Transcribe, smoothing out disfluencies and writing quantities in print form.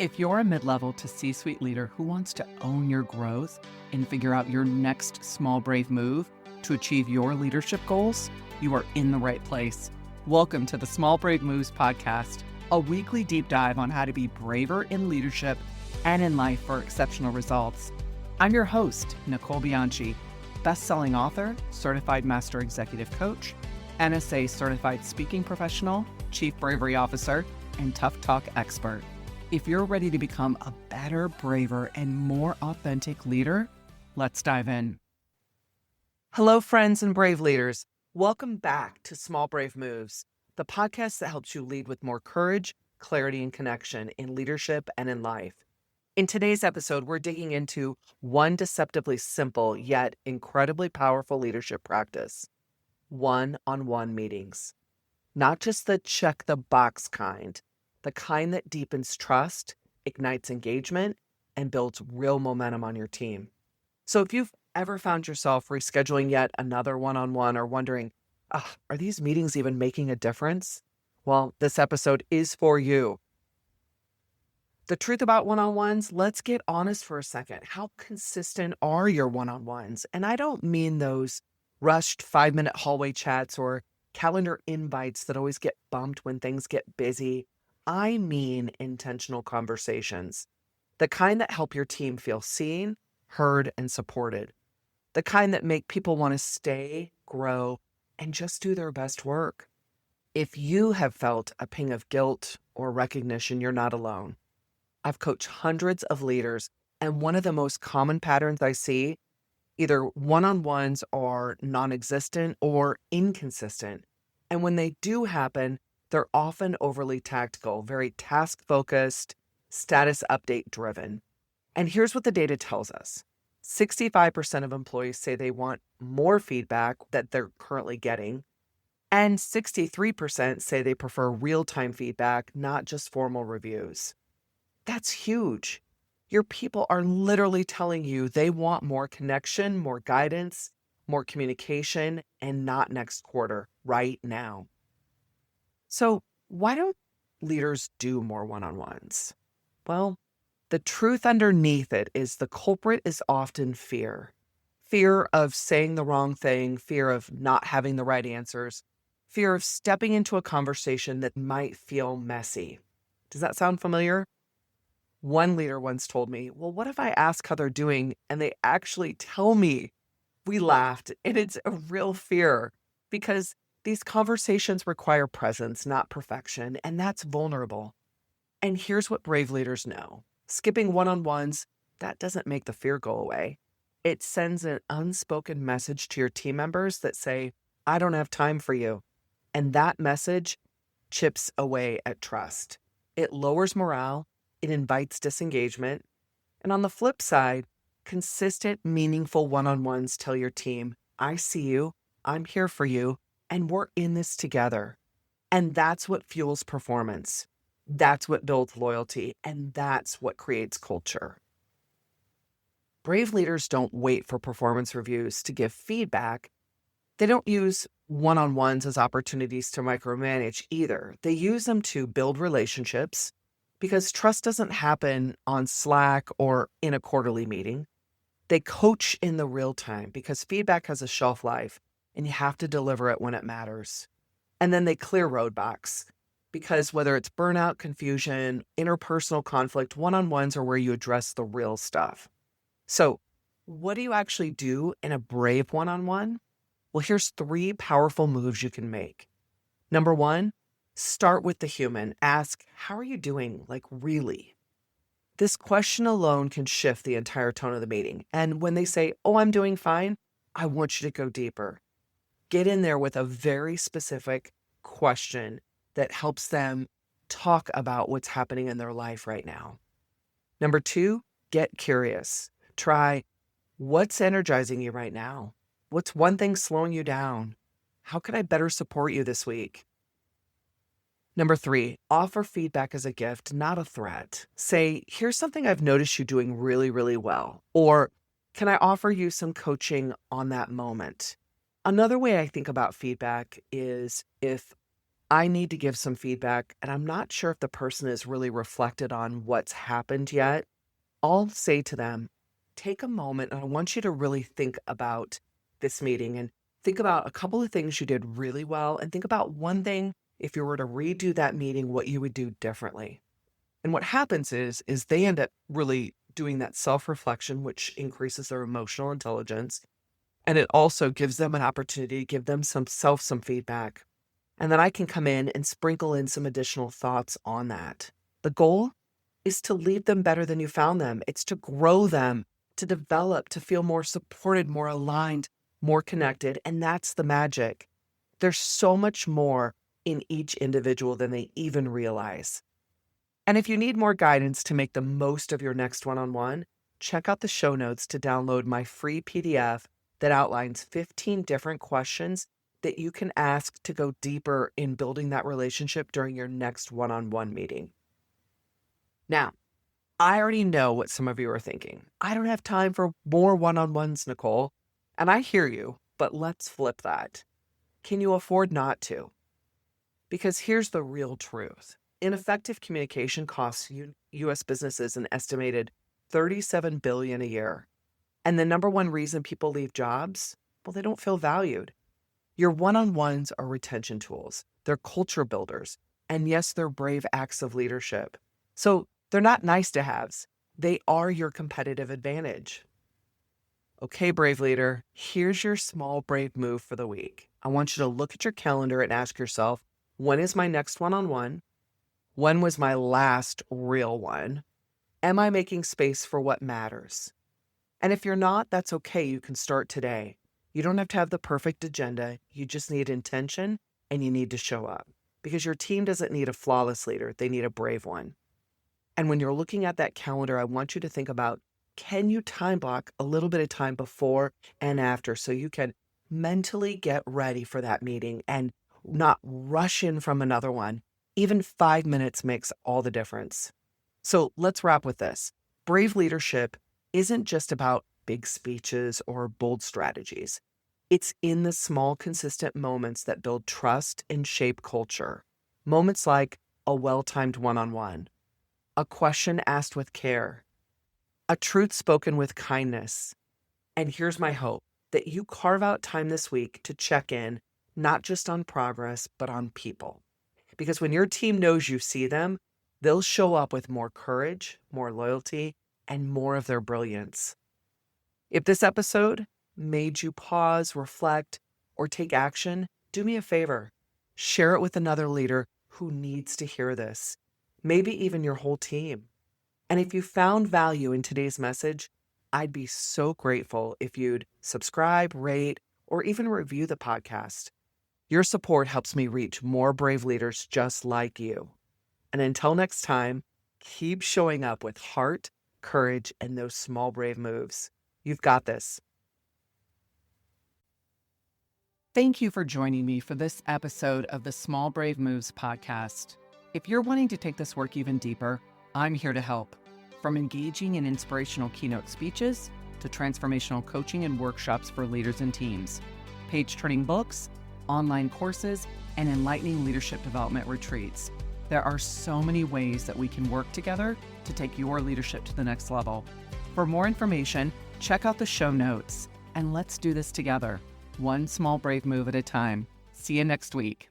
If you're a mid-level to C-suite leader who wants to own your growth and figure out your next small, brave move to achieve your leadership goals, you are in the right place. Welcome to the Small Brave Moves podcast, a weekly deep dive on how to be braver in leadership and in life for exceptional results. I'm your host, Nicole Bianchi, best-selling author, certified master executive coach, NSA certified speaking professional, chief bravery officer, and tough talk expert. If you're ready to become a better, braver, and more authentic leader, let's dive in. Hello, friends and brave leaders. Welcome back to Small Brave Moves, the podcast that helps you lead with more courage, clarity, and connection in leadership and in life. In today's episode, we're digging into one deceptively simple yet incredibly powerful leadership practice: one-on-one meetings. Not just the check-the-box kind, the kind that deepens trust, ignites engagement, and builds real momentum on your team. So if you've ever found yourself rescheduling yet another one-on-one or wondering, are these meetings even making a difference? Well, this episode is for you. The truth about one-on-ones, let's get honest for a second. How consistent are your one-on-ones? And I don't mean those rushed 5-minute hallway chats or calendar invites that always get bumped when things get busy. I mean intentional conversations, the kind that help your team feel seen, heard, and supported, the kind that make people want to stay, grow, and just do their best work. If you have felt a ping of guilt or recognition, you're not alone. I've coached hundreds of leaders, and one of the most common patterns I see, either one-on-ones are non-existent or inconsistent. And when they do happen, they're often overly tactical, very task-focused, status update driven. And here's what the data tells us. 65% of employees say they want more feedback that they're currently getting, and 63% say they prefer real-time feedback, not just formal reviews. That's huge. Your people are literally telling you they want more connection, more guidance, more communication, and not next quarter, right now. So why don't leaders do more one-on-ones? Well, the truth underneath it is the culprit is often fear. Fear of saying the wrong thing, fear of not having the right answers, fear of stepping into a conversation that might feel messy. Does that sound familiar? One leader once told me, well, what if I ask how they're doing and they actually tell me? We laughed, and it's a real fear because these conversations require presence, not perfection, and that's vulnerable. And here's what brave leaders know. Skipping one-on-ones, that doesn't make the fear go away. It sends an unspoken message to your team members that say, I don't have time for you. And that message chips away at trust. It lowers morale. It invites disengagement. And on the flip side, consistent, meaningful one-on-ones tell your team, I see you, I'm here for you, and we're in this together. And that's what fuels performance. That's what builds loyalty, and that's what creates culture. Brave leaders don't wait for performance reviews to give feedback. They don't use one-on-ones as opportunities to micromanage either. They use them to build relationships, because trust doesn't happen on Slack or in a quarterly meeting. They coach in the real time because feedback has a shelf life and you have to deliver it when it matters. And then they clear roadblocks because whether it's burnout, confusion, interpersonal conflict, one-on-ones are where you address the real stuff. So what do you actually do in a brave one-on-one? Well, here's 3 powerful moves you can make. Number 1, start with the human. Ask, how are you doing? Like, really? This question alone can shift the entire tone of the meeting. And when they say, oh, I'm doing fine, I want you to go deeper. Get in there with a very specific question that helps them talk about what's happening in their life right now. Number 2, get curious. Try, what's energizing you right now? What's one thing slowing you down? How can I better support you this week? Number 3, offer feedback as a gift, not a threat. Say, here's something I've noticed you doing really, really well. Or, can I offer you some coaching on that moment? Another way I think about feedback is if I need to give some feedback, and I'm not sure if the person has really reflected on what's happened yet. I'll say to them, take a moment, and I want you to really think about this meeting and think about a couple of things you did really well, and think about one thing, if you were to redo that meeting, what you would do differently. And what happens is they end up really doing that self-reflection, which increases their emotional intelligence. And it also gives them an opportunity to give them some feedback. And then I can come in and sprinkle in some additional thoughts on that. The goal is to leave them better than you found them. It's to grow them, to develop, to feel more supported, more aligned, more connected. And that's the magic. There's so much more in each individual than they even realize. And if you need more guidance to make the most of your next one-on-one, check out the show notes to download my free PDF that outlines 15 different questions that you can ask to go deeper in building that relationship during your next one-on-one meeting. Now, I already know what some of you are thinking. I don't have time for more one-on-ones, Nicole. And I hear you, but let's flip that. Can you afford not to? Because here's the real truth. Ineffective communication costs U.S. businesses an estimated $37 billion a year. And the number one reason people leave jobs, well, they don't feel valued. Your one-on-ones are retention tools. They're culture builders. And yes, they're brave acts of leadership. So they're not nice to haves. They are your competitive advantage. Okay, brave leader, here's your small brave move for the week. I want you to look at your calendar and ask yourself, when is my next one-on-one? When was my last real one? Am I making space for what matters? And if you're not, that's okay. You can start today. You don't have to have the perfect agenda. You just need intention and you need to show up because your team doesn't need a flawless leader. They need a brave one. And when you're looking at that calendar, I want you to think about, can you time block a little bit of time before and after so you can mentally get ready for that meeting and not rush in from another one? Even 5 minutes makes all the difference. So let's wrap with this. Brave leadership isn't just about big speeches or bold strategies. It's in the small, consistent moments that build trust and shape culture. Moments like a well-timed one-on-one, a question asked with care, a truth spoken with kindness. And here's my hope, that you carve out time this week to check in, not just on progress, but on people. Because when your team knows you see them, they'll show up with more courage, more loyalty, and more of their brilliance. If this episode made you pause, reflect, or take action, do me a favor. Share it with another leader who needs to hear this, maybe even your whole team. And if you found value in today's message, I'd be so grateful if you'd subscribe, rate, or even review the podcast. Your support helps me reach more brave leaders just like you. And until next time, keep showing up with heart, courage, and those small brave moves. You've got this. Thank you for joining me for this episode of the Small Brave Moves podcast. If you're wanting to take this work even deeper, I'm here to help. From engaging in inspirational keynote speeches to transformational coaching and workshops for leaders and teams, page-turning books, online courses, and enlightening leadership development retreats. There are so many ways that we can work together to take your leadership to the next level. For more information, check out the show notes, and let's do this together, one small brave move at a time. See you next week.